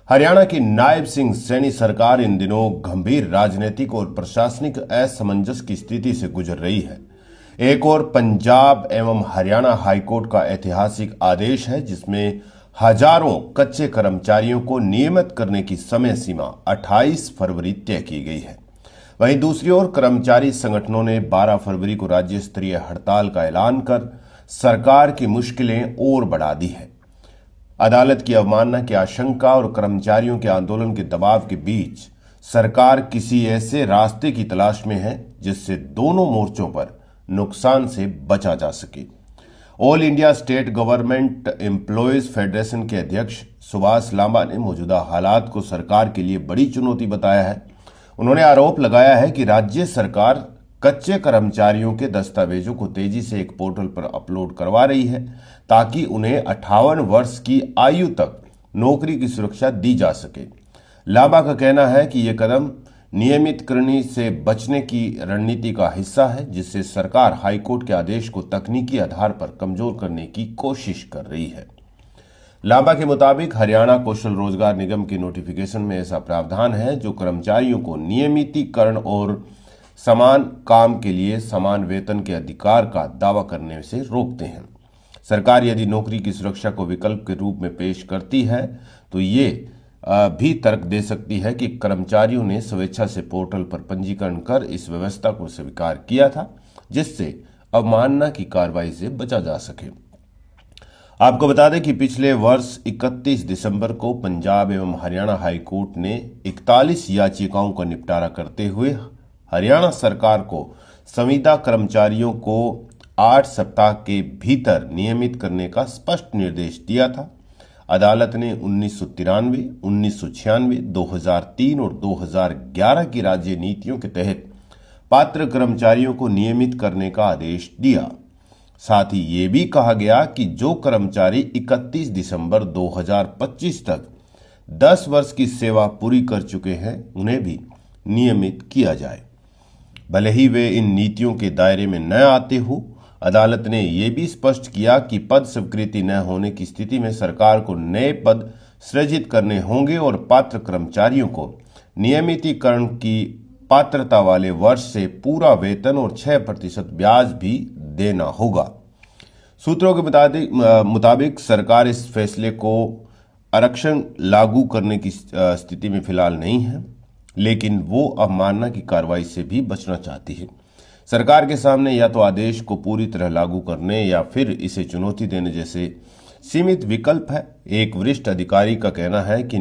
हरियाणा की नायब सिंह सैनी सरकार इन दिनों गंभीर राजनीतिक और प्रशासनिक असमंजस की स्थिति से गुजर रही है। एक और पंजाब एवं हरियाणा हाईकोर्ट का ऐतिहासिक आदेश है जिसमें हजारों कच्चे कर्मचारियों को नियमित करने की समय सीमा 28 फरवरी तय की गई है। वहीं दूसरी ओर कर्मचारी संगठनों ने 12 फरवरी को राज्य स्तरीय हड़ताल का ऐलान कर सरकार की मुश्किलें और बढ़ा दी है। अदालत की अवमानना की आशंका और कर्मचारियों के आंदोलन के दबाव के बीच सरकार किसी ऐसे रास्ते की तलाश में है जिससे दोनों मोर्चों पर नुकसान से बचा जा सके। All India state government employees federation के अध्यक्ष सुभाष लांबा ने मौजूदा हालात को सरकार के लिए बड़ी चुनौती बताया है। उन्होंने आरोप लगाया है कि राज्य सरकार कच्चे कर्मचारियों के दस्तावेजों को तेजी से एक पोर्टल पर अपलोड करवा रही है ताकि उन्हें 58 वर्ष की आयु तक नौकरी की सुरक्षा दी जा सके। लांबा का कहना है कि यह कदम नियमितकरण से बचने की रणनीति का हिस्सा है जिससे सरकार हाईकोर्ट के आदेश को तकनीकी आधार पर कमजोर करने की कोशिश कर रही है। लांबा के मुताबिक हरियाणा कौशल रोजगार निगम के नोटिफिकेशन में ऐसा प्रावधान है जो कर्मचारियों को नियमितीकरण और समान काम के लिए समान वेतन के अधिकार का दावा करने से रोकते हैं। सरकार यदि नौकरी की सुरक्षा को विकल्प के रूप में पेश करती है तो ये भी तर्क दे सकती है कि कर्मचारियों ने स्वेच्छा से पोर्टल पर पंजीकरण कर इस व्यवस्था को स्वीकार किया था जिससे अवमानना की कार्रवाई से बचा जा सके। आपको बता दें कि पिछले वर्ष 31 दिसंबर को पंजाब एवं हरियाणा हाईकोर्ट ने 41 याचिकाओं का निपटारा करते हुए हरियाणा सरकार को संविदा कर्मचारियों को 8 सप्ताह के भीतर नियमित करने का स्पष्ट निर्देश दिया था। अदालत ने 1993, 1996, 2003 और 2011 की राज्य नीतियों के तहत पात्र कर्मचारियों को नियमित करने का आदेश दिया। साथ ही ये भी कहा गया कि जो कर्मचारी 31 दिसंबर 2025 तक 10 वर्ष की सेवा पूरी कर चुके हैं उन्हें भी नियमित किया जाए, भले ही वे इन नीतियों के दायरे में न आते हो। अदालत ने यह भी स्पष्ट किया कि पद स्वीकृति न होने की स्थिति में सरकार को नए पद सृजित करने होंगे और पात्र कर्मचारियों को नियमितीकरण की पात्रता वाले वर्ष से पूरा वेतन और 6% ब्याज भी देना होगा। सूत्रों के मुताबिक सरकार इस फैसले को आरक्षण लागू करने की स्थिति में फिलहाल नहीं है, लेकिन वो अवमानना की कार्रवाई से भी बचना चाहती है। सरकार के सामने या तो आदेश को पूरी तरह लागू करने या फिर इसे चुनौती देने जैसे सीमित विकल्प है। एक वरिष्ठ अधिकारी का कहना है कि